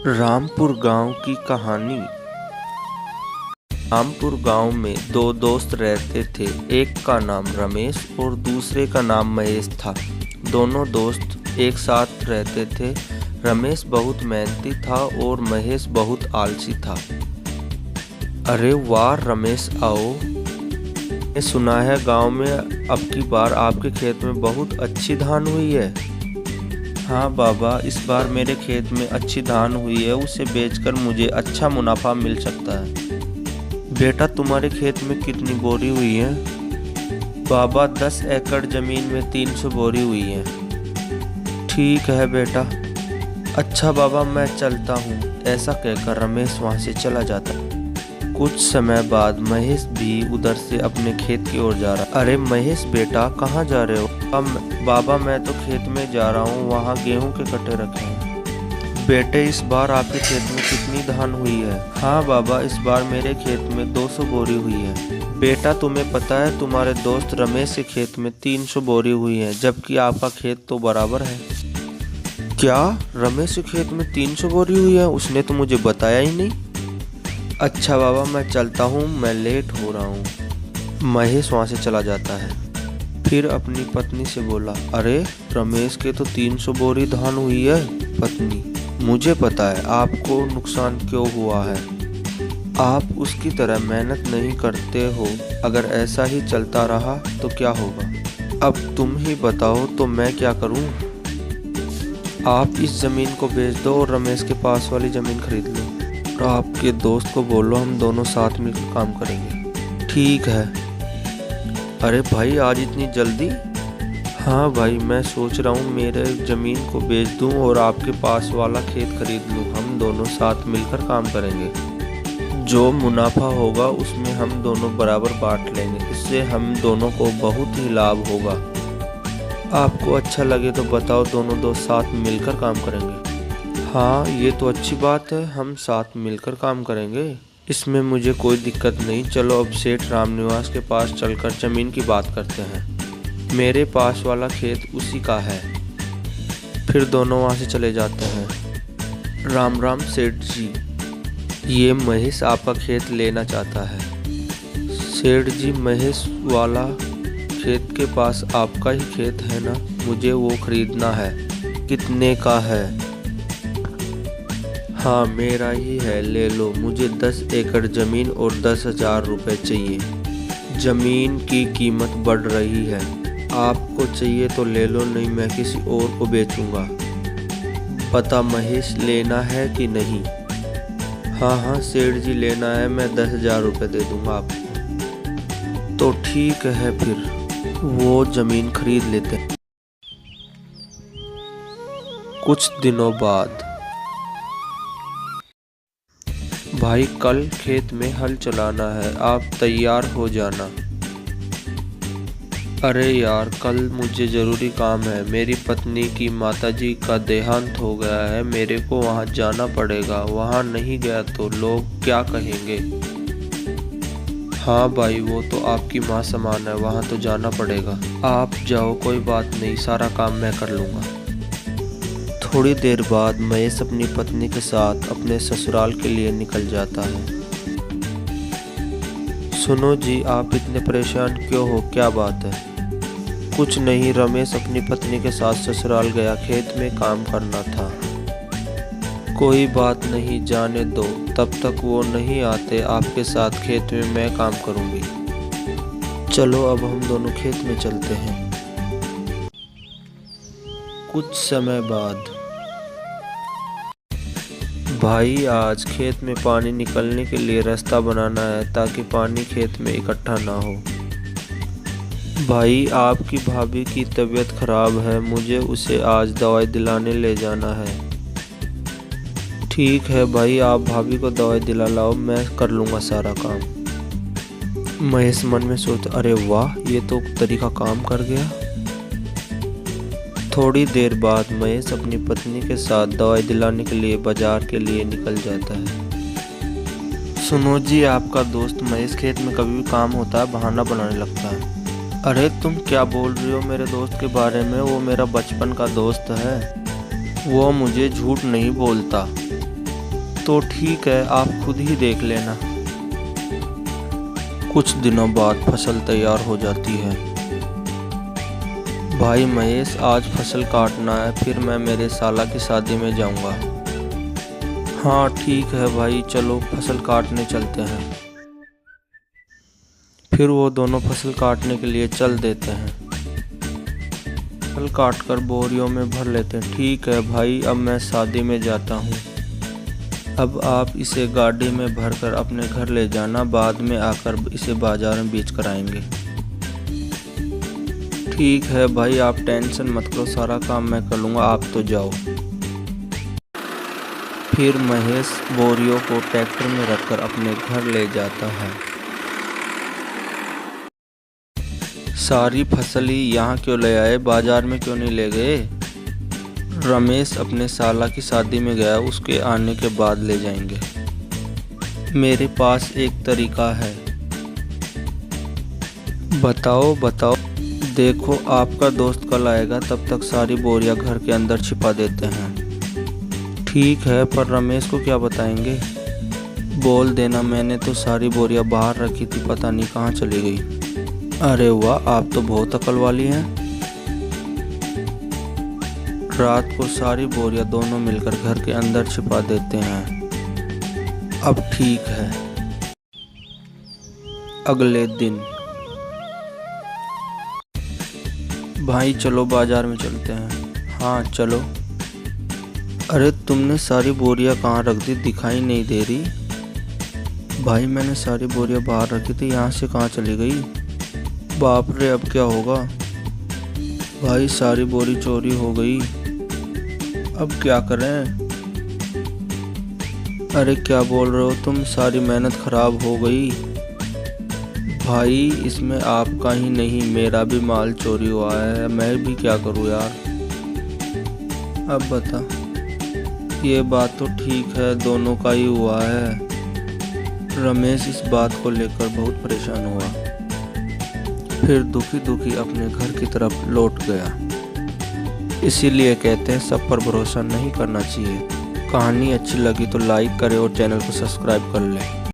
रामपुर गांव की कहानी। रामपुर गांव में दो दोस्त रहते थे। एक का नाम रमेश और दूसरे का नाम महेश था। दोनों दोस्त एक साथ रहते थे। रमेश बहुत मेहनती था और महेश बहुत आलसी था। अरे वाह रमेश, आओ। मैंने सुना है गांव में अब की बार आपके खेत में बहुत अच्छी धान हुई है। हाँ बाबा, इस बार मेरे खेत में अच्छी धान हुई है। उसे बेचकर मुझे अच्छा मुनाफा मिल सकता है। बेटा, तुम्हारे खेत में कितनी बोरी हुई है? बाबा, 10 एकड़ जमीन में 300 बोरी हुई है। ठीक है बेटा। अच्छा बाबा, मैं चलता हूँ। ऐसा कहकर रमेश वहाँ से चला जाता। कुछ समय बाद महेश भी उधर से अपने खेत की ओर जा रहा। अरे महेश बेटा, कहाँ जा रहे हो? बाबा, मैं तो खेत में जा रहा हूँ, वहाँ गेहूं के कट्टे रखे हैं। बेटे, इस बार आपके खेत में कितनी धान हुई है? हाँ बाबा, इस बार मेरे खेत में 200 बोरी हुई है। बेटा, तुम्हें पता है तुम्हारे दोस्त रमेश के खेत में 300 बोरी हुई है, जबकि आपका खेत तो बराबर है। क्या रमेश के खेत में 300 बोरी हुई है? उसने तो मुझे बताया ही नहीं। अच्छा बाबा, मैं चलता हूँ, मैं लेट हो रहा हूँ। महेश वहाँ से चला जाता है। फिर अपनी पत्नी से बोला, अरे रमेश के तो 300 बोरी धान हुई है। पत्नी, मुझे पता है आपको नुकसान क्यों हुआ है। आप उसकी तरह मेहनत नहीं करते हो। अगर ऐसा ही चलता रहा तो क्या होगा? अब तुम ही बताओ तो मैं क्या करूँ? आप इस ज़मीन को बेच दो और रमेश के पास वाली ज़मीन खरीद लो। तो आपके दोस्त को बोलो हम दोनों साथ मिलकर काम करेंगे। ठीक है। अरे भाई, आज इतनी जल्दी? हाँ भाई, मैं सोच रहा हूँ मेरे ज़मीन को बेच दूँ और आपके पास वाला खेत खरीद लूँ। हम दोनों साथ मिलकर काम करेंगे। जो मुनाफा होगा उसमें हम दोनों बराबर बांट लेंगे। इससे हम दोनों को बहुत ही लाभ होगा। आपको अच्छा लगे तो बताओ, दोनों दोस्त साथ मिलकर काम करेंगे। हाँ, ये तो अच्छी बात है, हम साथ मिलकर काम करेंगे। इसमें मुझे कोई दिक्कत नहीं। चलो अब सेठ रामनिवास के पास चलकर ज़मीन की बात करते हैं। मेरे पास वाला खेत उसी का है। फिर दोनों वहाँ से चले जाते हैं। राम राम सेठ जी, ये महेश आपका खेत लेना चाहता है। सेठ जी, महेश वाला खेत के पास आपका ही खेत है ना? मुझे वो खरीदना है। कितने का है? हाँ, मेरा ही है, ले लो। मुझे 10 एकड़ ज़मीन और 10,000 रुपये चाहिए। ज़मीन की कीमत बढ़ रही है। आपको चाहिए तो ले लो, नहीं मैं किसी और को बेचूंगा। पता महेश, लेना है कि नहीं? हाँ हाँ सेठ जी, लेना है। मैं 10,000 रुपये दे दूंगा आपको। तो ठीक है, फिर वो ज़मीन खरीद लेते हैं। कुछ दिनों बाद, भाई कल खेत में हल चलाना है, आप तैयार हो जाना। अरे यार, कल मुझे ज़रूरी काम है। मेरी पत्नी की माताजी का देहांत हो गया है, मेरे को वहाँ जाना पड़ेगा। वहाँ नहीं गया तो लोग क्या कहेंगे? हाँ भाई, वो तो आपकी माँ समान है, वहाँ तो जाना पड़ेगा। आप जाओ, कोई बात नहीं, सारा काम मैं कर लूँगा। थोड़ी देर बाद महेश अपनी पत्नी के साथ अपने ससुराल के लिए निकल जाता है। सुनो जी, आप इतने परेशान क्यों हो? क्या बात है? कुछ नहीं, रमेश अपनी पत्नी के साथ ससुराल गया, खेत में काम करना था। कोई बात नहीं, जाने दो। तब तक वो नहीं आते आपके साथ खेत में मैं काम करूँगी। चलो अब हम दोनों खेत में चलते हैं। कुछ समय बाद, भाई आज खेत में पानी निकलने के लिए रास्ता बनाना है ताकि पानी खेत में इकट्ठा ना हो। भाई, आपकी भाभी की तबीयत खराब है, मुझे उसे आज दवाई दिलाने ले जाना है। ठीक है भाई, आप भाभी को दवाई दिला लाओ, मैं कर लूँगा सारा काम। महेश मन में सोचा, अरे वाह, ये तो तरीका काम कर गया। थोड़ी देर बाद महेश अपनी पत्नी के साथ दवाई दिलाने के लिए बाजार के लिए निकल जाता है। सुनो जी, आपका दोस्त महेश खेत में कभी भी काम होता है बहाना बनाने लगता है। अरे तुम क्या बोल रही हो मेरे दोस्त के बारे में? वो मेरा बचपन का दोस्त है, वो मुझे झूठ नहीं बोलता। तो ठीक है, आप खुद ही देख लेना। कुछ दिनों बाद फसल तैयार हो जाती है। भाई महेश, आज फसल काटना है, फिर मैं मेरे साला की शादी में जाऊंगा। हाँ ठीक है भाई, चलो फसल काटने चलते हैं। फिर वो दोनों फसल काटने के लिए चल देते हैं। फसल काटकर बोरियों में भर लेते हैं। ठीक है भाई, अब मैं शादी में जाता हूँ। अब आप इसे गाड़ी में भरकर अपने घर ले जाना, बाद में आकर इसे बाजार में बेच कर आएंगे। ठीक है भाई, आप टेंशन मत करो, सारा काम मैं कर लूँगा, आप तो जाओ। फिर महेश बोरियों को ट्रैक्टर में रखकर अपने घर ले जाता है। सारी फसल ही यहाँ क्यों ले आए, बाजार में क्यों नहीं ले गए? रमेश अपने साला की शादी में गया, उसके आने के बाद ले जाएंगे। मेरे पास एक तरीका है। बताओ बताओ। देखो, आपका दोस्त कल आएगा, तब तक सारी बोरियां घर के अंदर छिपा देते हैं। ठीक है, पर रमेश को क्या बताएंगे? बोल देना मैंने तो सारी बोरियां बाहर रखी थी, पता नहीं कहाँ चली गई। अरे वाह, आप तो बहुत अकल वाली हैं। रात को सारी बोरियां दोनों मिलकर घर के अंदर छिपा देते हैं। अब ठीक है। अगले दिन। भाई चलो बाजार में चलते हैं। हाँ चलो। अरे तुमने सारी बोरियां कहाँ रख दी, दिखाई नहीं दे रही। भाई मैंने सारी बोरियां बाहर रखी थी, यहाँ से कहाँ चली गई? बाप रे, अब क्या होगा? भाई सारी बोरी चोरी हो गई, अब क्या करें? अरे क्या बोल रहे हो तुम, सारी मेहनत खराब हो गई। भाई इसमें आपका ही नहीं, मेरा भी माल चोरी हुआ है, मैं भी क्या करूं यार। अब बता। ये बात तो ठीक है, दोनों का ही हुआ है। रमेश इस बात को लेकर बहुत परेशान हुआ। फिर दुखी दुखी अपने घर की तरफ लौट गया। इसीलिए कहते हैं सब पर भरोसा नहीं करना चाहिए। कहानी अच्छी लगी तो लाइक करें और चैनल को सब्सक्राइब कर लें।